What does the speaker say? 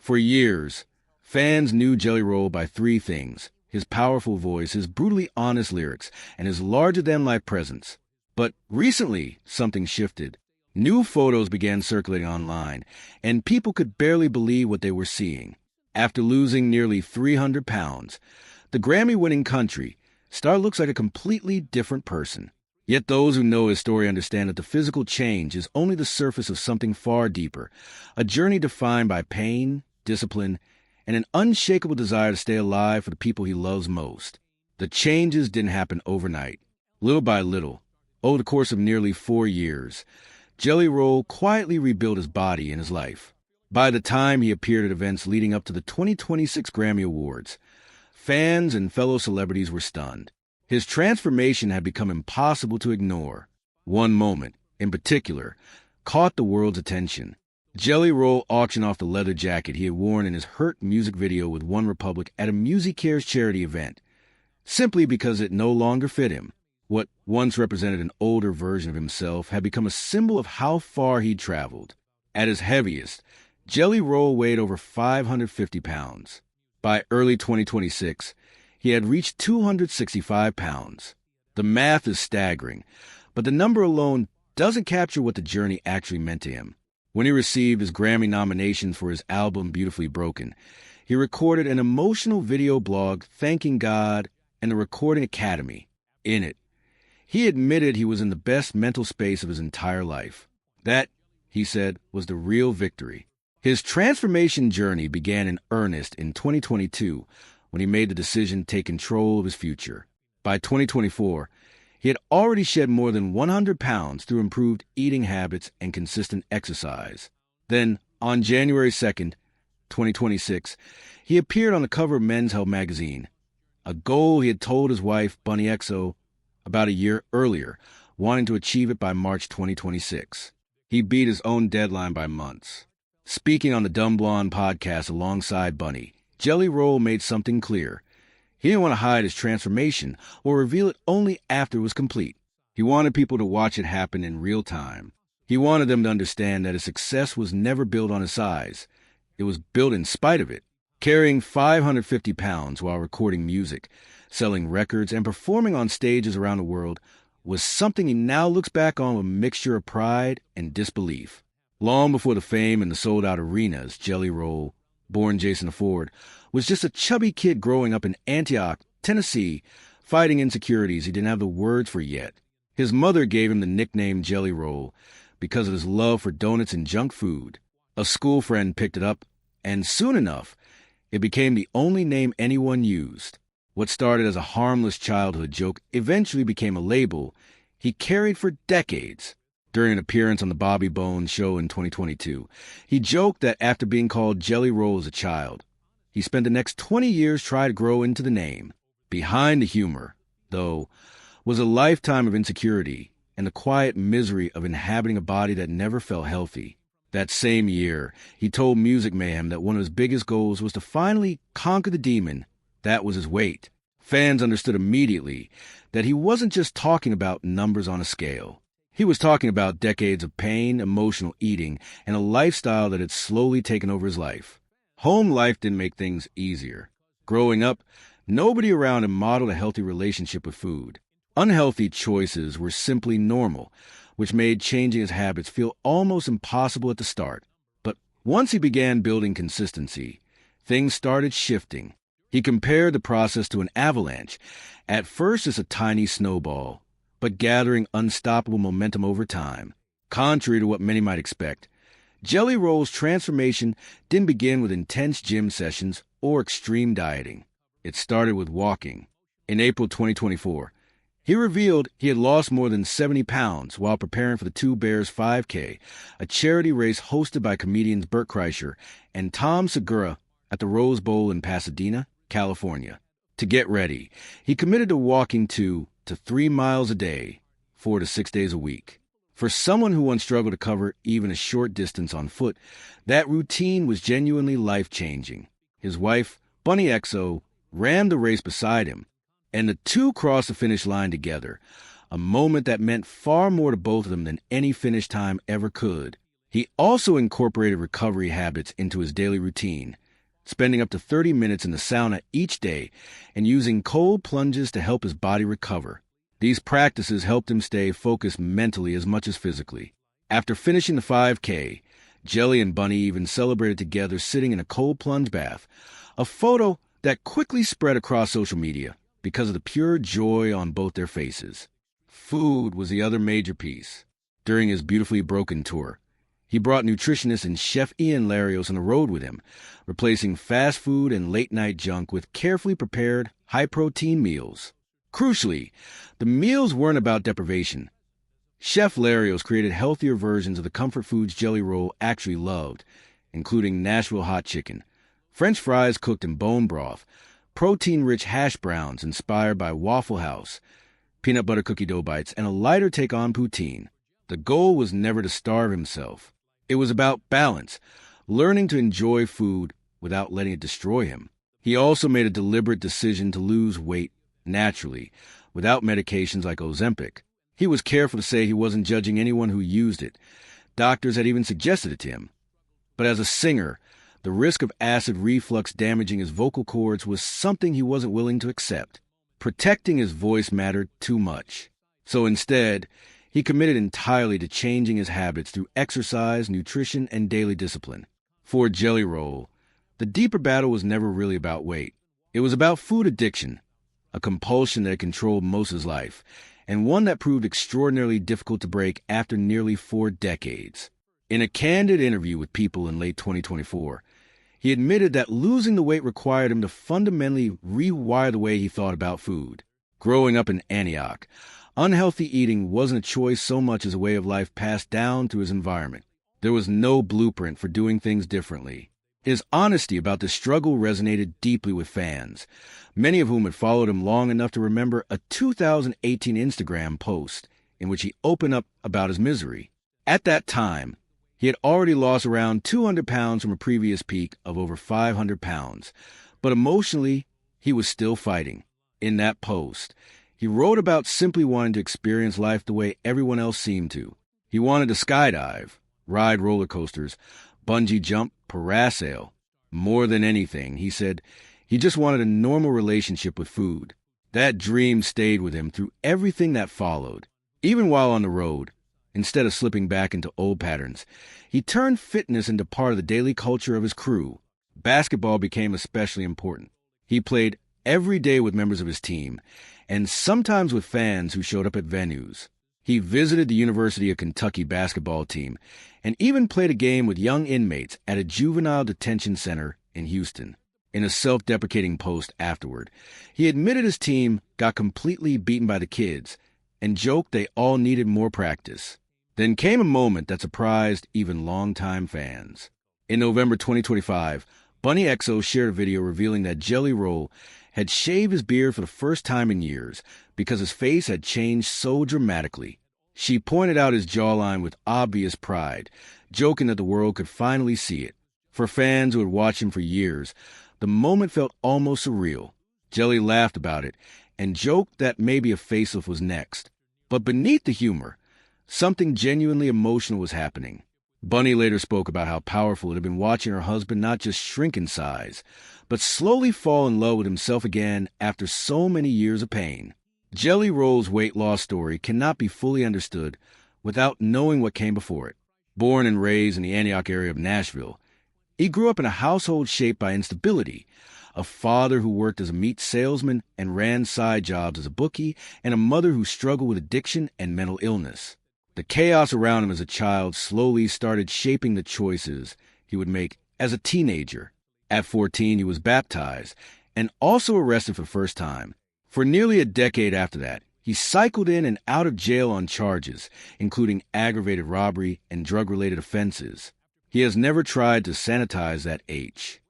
For years, fans knew Jelly Roll by three things: his powerful voice, his brutally honest lyrics, and his larger-than-life presence. But recently, something shifted. New photos began circulating online, and people could barely believe what they were seeing. After losing nearly 300 pounds, the Grammy-winning country star looks like a completely different person. Yet those who know his story understand that the physical change is only the surface of something far deeper, a journey defined by pain, discipline, and an unshakable desire to stay alive for the people he loves most. The changes didn't happen overnight. Little by little, over the course of nearly 4 years, Jelly Roll quietly rebuilt his body and his life. By the time he appeared at events leading up to the 2026 Grammy Awards, fans and fellow celebrities were stunned. His transformation had become impossible to ignore. One moment, in particular, caught the world's attention. Jelly Roll auctioned off the leather jacket he had worn in his Hurt music video with OneRepublic at a MusiCares charity event, simply because it no longer fit him. What once represented an older version of himself had become a symbol of how far he'd traveled. At his heaviest, Jelly Roll weighed over 550 pounds. By early 2026, he had reached 265 pounds. The math is staggering, but the number alone doesn't capture what the journey actually meant to him. When he received his Grammy nomination for his album Beautifully Broken, he recorded an emotional video blog thanking God and the Recording Academy. In it, he admitted he was in the best mental space of his entire life. That, he said, was the real victory. His transformation journey began in earnest in 2022 when he made the decision to take control of his future. By 2024, he had already shed more than 100 pounds through improved eating habits and consistent exercise. Then, on January 2nd, 2026, he appeared on the cover of Men's Health magazine, a goal he had told his wife, Bunny XO, about a year earlier, wanting to achieve it by March 2026. He beat his own deadline by months. Speaking on the Dumb Blonde podcast alongside Bunny, Jelly Roll made something clear. He didn't want to hide his transformation or reveal it only after it was complete. He wanted people to watch it happen in real time. He wanted them to understand that his success was never built on his size. It was built in spite of it. Carrying 550 pounds while recording music, selling records, and performing on stages around the world was something he now looks back on with a mixture of pride and disbelief. Long before the fame and the sold-out arenas, Jelly Roll, born Jason Ford, was just a chubby kid growing up in Antioch, Tennessee, fighting insecurities he didn't have the words for yet. His mother gave him the nickname Jelly Roll because of his love for donuts and junk food. A school friend picked it up, and soon enough, it became the only name anyone used. What started as a harmless childhood joke eventually became a label he carried for decades. During an appearance on the Bobby Bones show in 2022, he joked that after being called Jelly Roll as a child, he spent the next 20 years trying to grow into the name. Behind the humor, though, was a lifetime of insecurity and the quiet misery of inhabiting a body that never felt healthy. That same year, he told Music Mayhem that one of his biggest goals was to finally conquer the demon that was his weight. Fans understood immediately that he wasn't just talking about numbers on a scale. He was talking about decades of pain, emotional eating, and a lifestyle that had slowly taken over his life. Home life didn't make things easier. Growing up, nobody around him modeled a healthy relationship with food. Unhealthy choices were simply normal, which made changing his habits feel almost impossible at the start. But once he began building consistency, things started shifting. He compared the process to an avalanche. At first, it's a tiny snowball, but gathering unstoppable momentum over time. Contrary to what many might expect, Jelly Roll's transformation didn't begin with intense gym sessions or extreme dieting. It started with walking. In April 2024, he revealed he had lost more than 70 pounds while preparing for the Two Bears 5K, a charity race hosted by comedians Bert Kreischer and Tom Segura at the Rose Bowl in Pasadena, California. To get ready, he committed to walking 2 to 3 miles a day, 4 to 6 days a week. For someone who once struggled to cover even a short distance on foot, that routine was genuinely life-changing. His wife, Bunny XO, ran the race beside him, and the two crossed the finish line together, a moment that meant far more to both of them than any finish time ever could. He also incorporated recovery habits into his daily routine, spending up to 30 minutes in the sauna each day and using cold plunges to help his body recover. These practices helped him stay focused mentally as much as physically. After finishing the 5K, Jelly and Bunny even celebrated together sitting in a cold plunge bath, a photo that quickly spread across social media because of the pure joy on both their faces. Food was the other major piece. During his Beautifully Broken tour, he brought nutritionist and chef Ian Larios on the road with him, replacing fast food and late-night junk with carefully prepared, high-protein meals. Crucially, the meals weren't about deprivation. Chef Larios created healthier versions of the comfort foods Jelly Roll actually loved, including Nashville hot chicken, French fries cooked in bone broth, protein-rich hash browns inspired by Waffle House, peanut butter cookie dough bites, and a lighter take on poutine. The goal was never to starve himself. It was about balance, learning to enjoy food without letting it destroy him. He also made a deliberate decision to lose weight naturally, without medications like Ozempic. He was careful to say he wasn't judging anyone who used it. Doctors had even suggested it to him. But as a singer, the risk of acid reflux damaging his vocal cords was something he wasn't willing to accept. Protecting his voice mattered too much. So instead, he committed entirely to changing his habits through exercise, nutrition, and daily discipline. For Jelly Roll, the deeper battle was never really about weight. It was about food addiction, a compulsion that controlled most of his life, and one that proved extraordinarily difficult to break after nearly 4 decades. In a candid interview with People in late 2024, he admitted that losing the weight required him to fundamentally rewire the way he thought about food. Growing up in Antioch, unhealthy eating wasn't a choice so much as a way of life passed down through his environment. There was no blueprint for doing things differently. His honesty about the struggle resonated deeply with fans, many of whom had followed him long enough to remember a 2018 Instagram post in which he opened up about his misery. At that time, he had already lost around 200 pounds from a previous peak of over 500 pounds, but emotionally, he was still fighting. In that post, he wrote about simply wanting to experience life the way everyone else seemed to. He wanted to skydive, ride roller coasters, bungee jump, parasail. More than anything, he said, he just wanted a normal relationship with food. That dream stayed with him through everything that followed. Even while on the road, instead of slipping back into old patterns, he turned fitness into part of the daily culture of his crew. Basketball became especially important. He played every day with members of his team, and sometimes with fans who showed up at venues. He visited the University of Kentucky basketball team and even played a game with young inmates at a juvenile detention center in Houston. In a self-deprecating post afterward, he admitted his team got completely beaten by the kids and joked they all needed more practice. Then came a moment that surprised even longtime fans. In November 2025, Bunny XO shared a video revealing that Jelly Roll had shaved his beard for the first time in years because his face had changed so dramatically. She pointed out his jawline with obvious pride, joking that the world could finally see it. For fans who had watched him for years, the moment felt almost surreal. Jelly laughed about it and joked that maybe a facelift was next. But beneath the humor, something genuinely emotional was happening. Bunny later spoke about how powerful it had been watching her husband not just shrink in size, but slowly fall in love with himself again after so many years of pain. Jelly Roll's weight loss story cannot be fully understood without knowing what came before it. Born and raised in the Antioch area of Nashville, he grew up in a household shaped by instability, a father who worked as a meat salesman and ran side jobs as a bookie, and a mother who struggled with addiction and mental illness. The chaos around him as a child slowly started shaping the choices he would make as a teenager. At 14, he was baptized and also arrested for the first time. For nearly a decade after that, he cycled in and out of jail on charges, including aggravated robbery and drug-related offenses. He has never tried to sanitize that H.